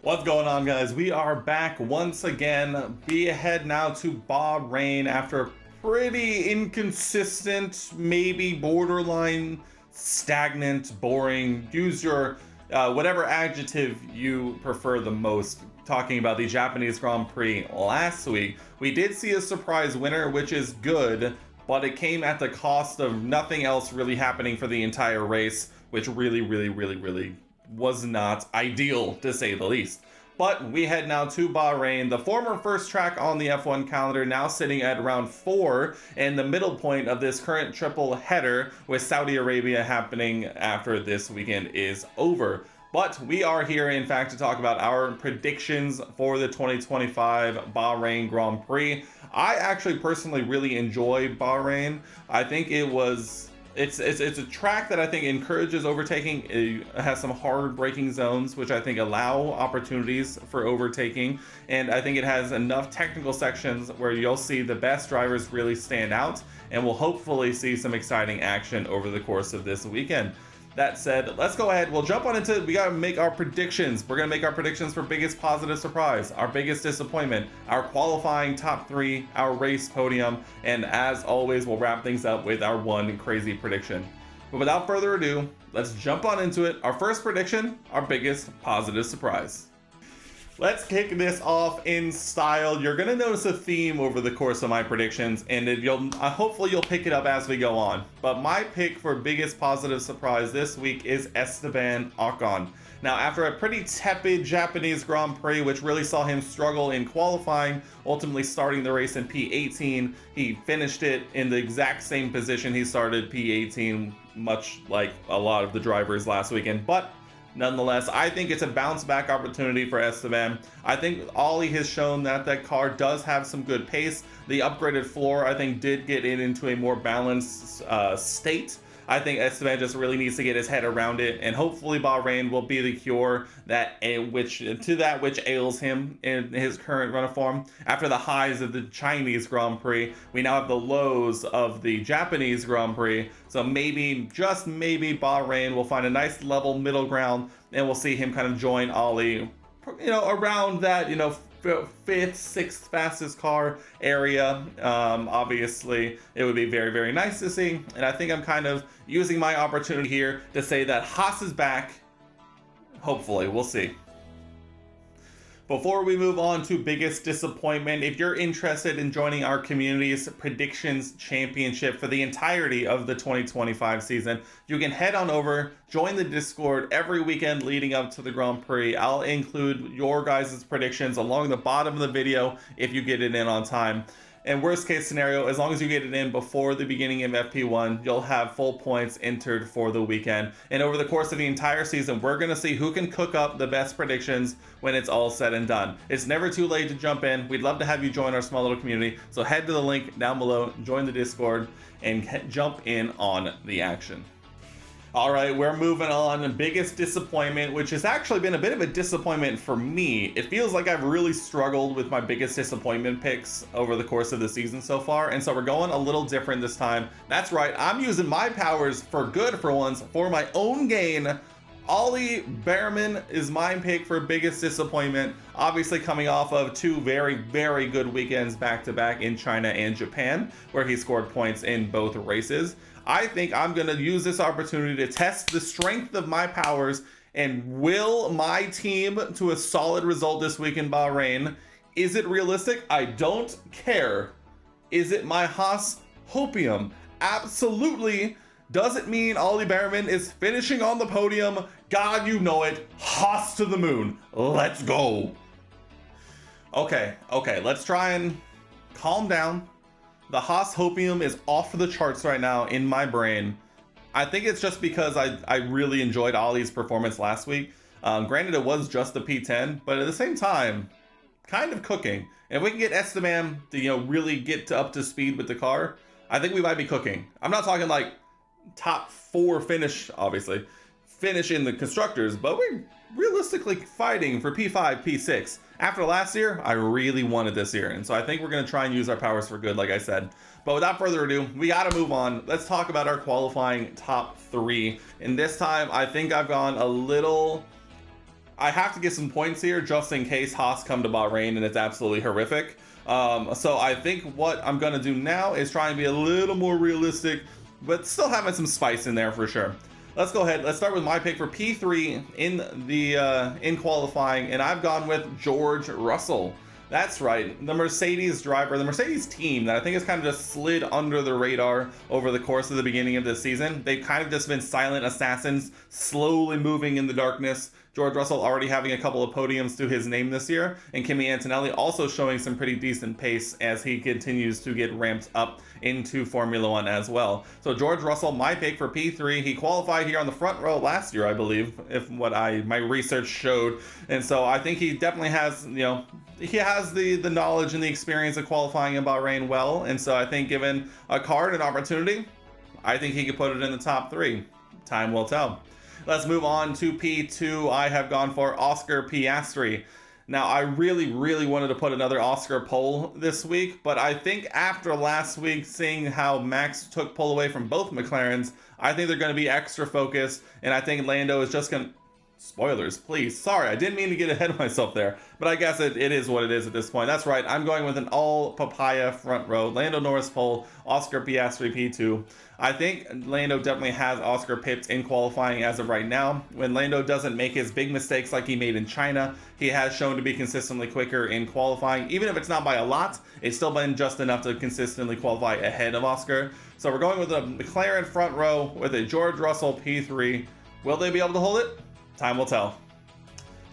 What's going on, guys? We are back once again. Be ahead now to Bahrain after a pretty inconsistent, maybe borderline stagnant, boring, use your whatever adjective you prefer the most. Talking about the Japanese Grand Prix last week, we did see a surprise winner, which is good, but it came at the cost of nothing else really happening for the entire race, which really was not ideal, to say the least. But we head now to Bahrain, the former first track on the F1 calendar, now sitting at round 4 and the middle point of this current triple header, with Saudi Arabia happening after this weekend is over. But we are here, in fact, to talk about our predictions for the 2025 Bahrain Grand Prix. I actually personally really enjoy Bahrain. I think it's a track that I think encourages overtaking. It has some hard braking zones, which I think allow opportunities for overtaking. And I think it has enough technical sections where you'll see the best drivers really stand out, and we'll hopefully see some exciting action over the course of this weekend. That said, let's go ahead. We'll jump on into it. We got to make our predictions. We're going to make our predictions for biggest positive surprise, our biggest disappointment, our qualifying top 3, our race podium, and as always, we'll wrap things up with our one crazy prediction. But without further ado, let's jump on into it. Our first prediction, our biggest positive surprise. Let's kick this off in style. You're going to notice a theme over the course of my predictions, and hopefully you'll pick it up as we go on. But my pick for biggest positive surprise this week is Esteban Ocon. Now, after a pretty tepid Japanese Grand Prix, which really saw him struggle in qualifying, ultimately starting the race in P18, he finished it in the exact same position he started P18, much like a lot of the drivers last weekend. But nonetheless, I think it's a bounce back opportunity for Esteban. I think Ollie has shown that that car does have some good pace. The upgraded floor, I think, did get it into a more balanced state. I think Esteban just really needs to get his head around it, and hopefully Bahrain will be the cure which ails him in his current run of form. After the highs of the Chinese Grand Prix, we now have the lows of the Japanese Grand Prix. So maybe, just maybe, Bahrain will find a nice level middle ground, and we'll see him kind of join Ollie, around that, 5th, 6th fastest car area. Obviously, it would be very nice to see, and I think I'm kind of using my opportunity here to say that Haas is back. Hopefully, we'll see. Before we move on to biggest disappointment, if you're interested in joining our community's predictions championship for the entirety of the 2025 season, you can head on over, join the Discord every weekend leading up to the Grand Prix. I'll include your guys' predictions along the bottom of the video if you get it in on time. And worst case scenario, as long as you get it in before the beginning of FP1, you'll have full points entered for the weekend. And over the course of the entire season, we're going to see who can cook up the best predictions when it's all said and done. It's never too late to jump in. We'd love to have you join our small little community. So head to the link down below, join the Discord, and jump in on the action. All right, we're moving on. Biggest disappointment, which has actually been a bit of a disappointment for me. It feels like I've really struggled with my biggest disappointment picks over the course of the season so far, and so we're going a little different this time. That's right, I'm using my powers for good for once, for my own gain. Ollie Behrman is my pick for biggest disappointment, obviously coming off of 2 very good weekends back-to-back in China and Japan, where he scored points in both races. I think I'm going to use this opportunity to test the strength of my powers and will my team to a solid result this week in Bahrain. Is it realistic? I don't care. Is it my Haas hopium? Absolutely. Does it mean Ollie Behrman is finishing on the podium? God, you know it. Haas to the moon. Let's go. Okay, let's try and calm down. The Haas hopium is off the charts right now in my brain. I think it's just because I really enjoyed Ollie's performance last week. Granted, it was just the P10, but at the same time, kind of cooking. And if we can get Esteban to really get up to speed with the car, I think we might be cooking. I'm not talking like top 4 finish, obviously, finish in the constructors, but we're realistically fighting for P5, P6. After last year, I really wanted this year, and so I think we're going to try and use our powers for good, like I said. But without further ado, we got to move on. Let's talk about our qualifying top 3. And this time, I think I've gone a little I have to get some points here just in case Haas come to Bahrain and it's absolutely horrific. So I think what I'm going to do now is try and be a little more realistic, but still having some spice in there for sure. Let's go ahead. Let's start with my pick for P3 in qualifying, and I've gone with George Russell. That's right, the Mercedes driver, the Mercedes team that I think has kind of just slid under the radar over the course of the beginning of this season. They've kind of just been silent assassins, slowly moving in the darkness. George Russell already having a couple of podiums to his name this year, and Kimi Antonelli also showing some pretty decent pace as he continues to get ramped up into Formula One as well. So George Russell, my pick for P3. He qualified here on the front row last year, I believe, if my research showed. And so I think he definitely has, he has the knowledge and the experience of qualifying in Bahrain well. And so I think given a card and opportunity, I think he could put it in the top 3. Time will tell. Let's move on to P2. I have gone for Oscar Piastri. Now, I really wanted to put another Oscar pole this week, but I think after last week, seeing how Max took pole away from both McLarens, I think they're going to be extra focused, and I think Lando is just going to... Spoilers, please. Sorry, I didn't mean to get ahead of myself there, but I guess it is what it is at this point. That's right, I'm going with an all papaya front row. Lando Norris pole, Oscar Piastri P2. I think Lando definitely has Oscar pipped in qualifying as of right now. When Lando doesn't make his big mistakes like he made in China, he has shown to be consistently quicker in qualifying. Even if it's not by a lot, it's still been just enough to consistently qualify ahead of Oscar. So we're going with a McLaren front row with a George Russell P3. Will they be able to hold it? Time will tell.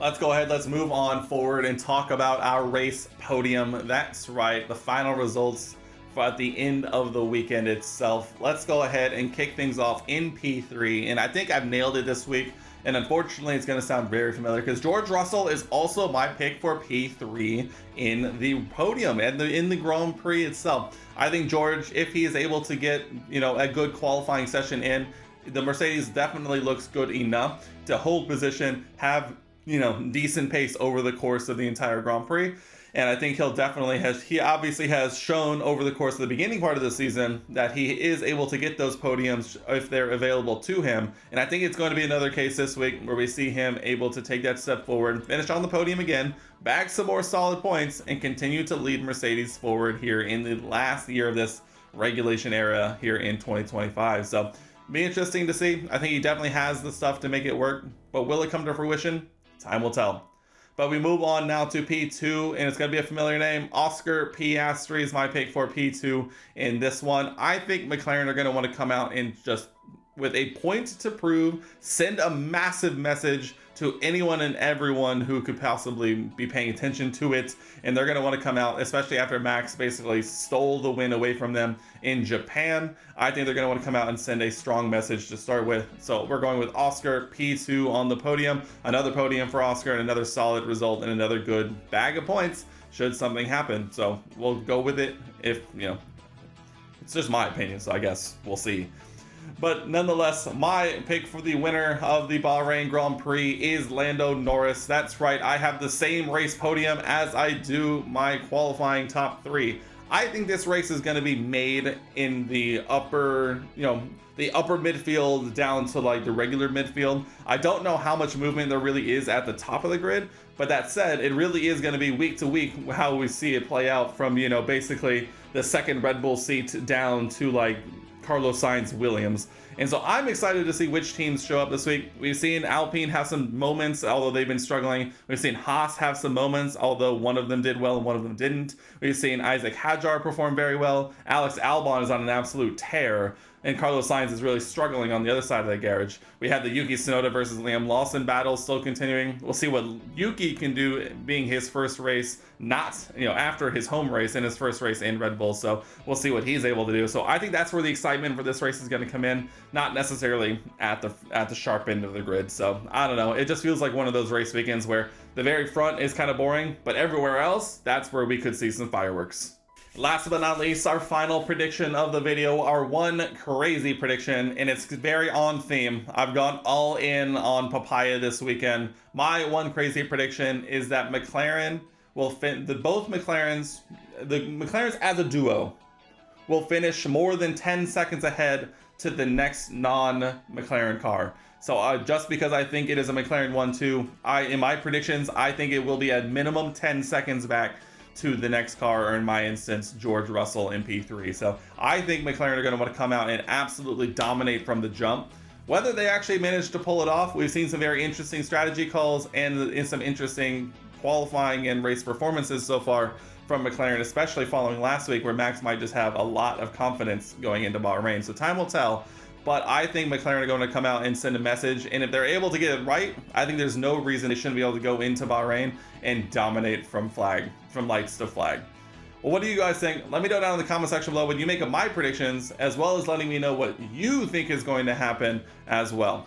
Let's go ahead, let's move on forward and talk about our race podium. That's right, the final results at the end of the weekend itself. Let's go ahead and kick things off in P3, and I think I've nailed it this week, and unfortunately it's going to sound very familiar because George Russell is also my pick for P3 in the podium and in the Grand Prix itself. I think George, if he is able to get a good qualifying session in, the Mercedes definitely looks good enough to hold position, have decent pace over the course of the entire Grand Prix. And I think he obviously has shown over the course of the beginning part of the season that he is able to get those podiums if they're available to him. And I think it's going to be another case this week where we see him able to take that step forward, finish on the podium again, bag some more solid points, and continue to lead Mercedes forward here in the last year of this regulation era here in 2025. So be interesting to see. I think he definitely has the stuff to make it work, but will it come to fruition? Time will tell. But we move on now to P2, and it's going to be a familiar name. Oscar Piastri is my pick for P2 in this one. I think McLaren are going to want to come out and just, with a point to prove, send a massive message to anyone and everyone who could possibly be paying attention to it. And they're going to want to come out, especially after Max basically stole the win away from them in Japan. I think they're going to want to come out and send a strong message to start with. So we're going with Oscar P2 on the podium. Another podium for Oscar and another solid result and another good bag of points should something happen. So we'll go with it if, it's just my opinion. So I guess we'll see. But nonetheless, my pick for the winner of the Bahrain Grand Prix is Lando Norris. That's right, I have the same race podium as I do my qualifying top 3. I think this race is going to be made in the upper, the upper midfield down to like the regular midfield. I don't know how much movement there really is at the top of the grid, but that said, it really is going to be week to week how we see it play out from, basically the second Red Bull seat down to like Carlos Sainz Williams. And so I'm excited to see which teams show up this week. We've seen Alpine have some moments, although they've been struggling. We've seen Haas have some moments, although one of them did well and one of them didn't. We've seen Isaac Hadjar perform very well. Alex Albon is on an absolute tear, and Carlos Sainz is really struggling on the other side of the garage. We have the Yuki Tsunoda versus Liam Lawson battle still continuing. We'll see what Yuki can do being his first race, not, after his home race and his first race in Red Bull. So we'll see what he's able to do. So I think that's where the excitement for this race is going to come in, not necessarily at the sharp end of the grid. So I don't know. It just feels like one of those race weekends where the very front is kind of boring, but everywhere else, that's where we could see some fireworks. Last but not least, our final prediction of the video, our one crazy prediction, and it's very on theme. I've gone all in on papaya this weekend. My one crazy prediction is that McLaren will both McLarens, the McLarens as a duo, will finish more than 10 seconds ahead to the next non-McLaren car. So just because I think it is a McLaren 1-2, in my predictions, I think it will be at minimum 10 seconds back to the next car, or in my instance, George Russell in P3. So I think McLaren are going to want to come out and absolutely dominate from the jump. Whether they actually manage to pull it off, we've seen some very interesting strategy calls and some interesting qualifying and race performances so far from McLaren, especially following last week where Max might just have a lot of confidence going into Bahrain. So time will tell. But I think McLaren are going to come out and send a message, and if they're able to get it right, I think there's no reason they shouldn't be able to go into Bahrain and dominate from lights to flag. Well, what do you guys think? Let me know down in the comment section below what you make of my predictions, as well as letting me know what you think is going to happen as well.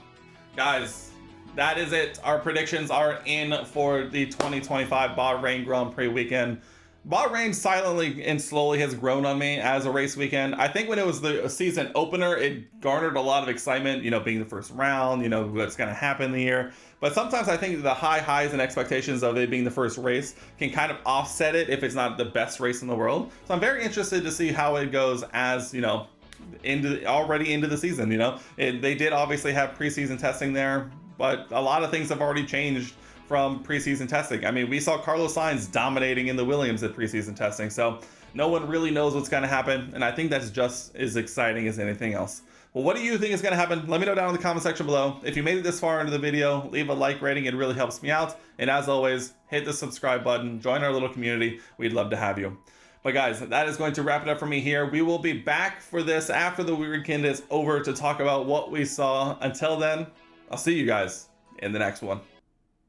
Guys, that is it. Our predictions are in for the 2025 Bahrain Grand Prix weekend. Bahrain silently and slowly has grown on me as a race weekend. I think when it was the season opener, it garnered a lot of excitement, being the first round, what's going to happen in the year. But sometimes I think the high highs and expectations of it being the first race can kind of offset it if it's not the best race in the world. So I'm very interested to see how it goes as, already into the season, They did obviously have preseason testing there, but a lot of things have already changed from preseason testing. I mean, we saw Carlos Sainz dominating in the Williams at preseason testing, so no one really knows what's going to happen, and I think that's just as exciting as anything else. Well, what do you think is going to happen? Let me know down in the comment section below. If you made it this far into the video, leave a like rating. It really helps me out. And as always, hit the subscribe button. Join our little community. We'd love to have you. But guys, that is going to wrap it up for me here. We will be back for this after the weekend is over to talk about what we saw. Until then, I'll see you guys in the next one.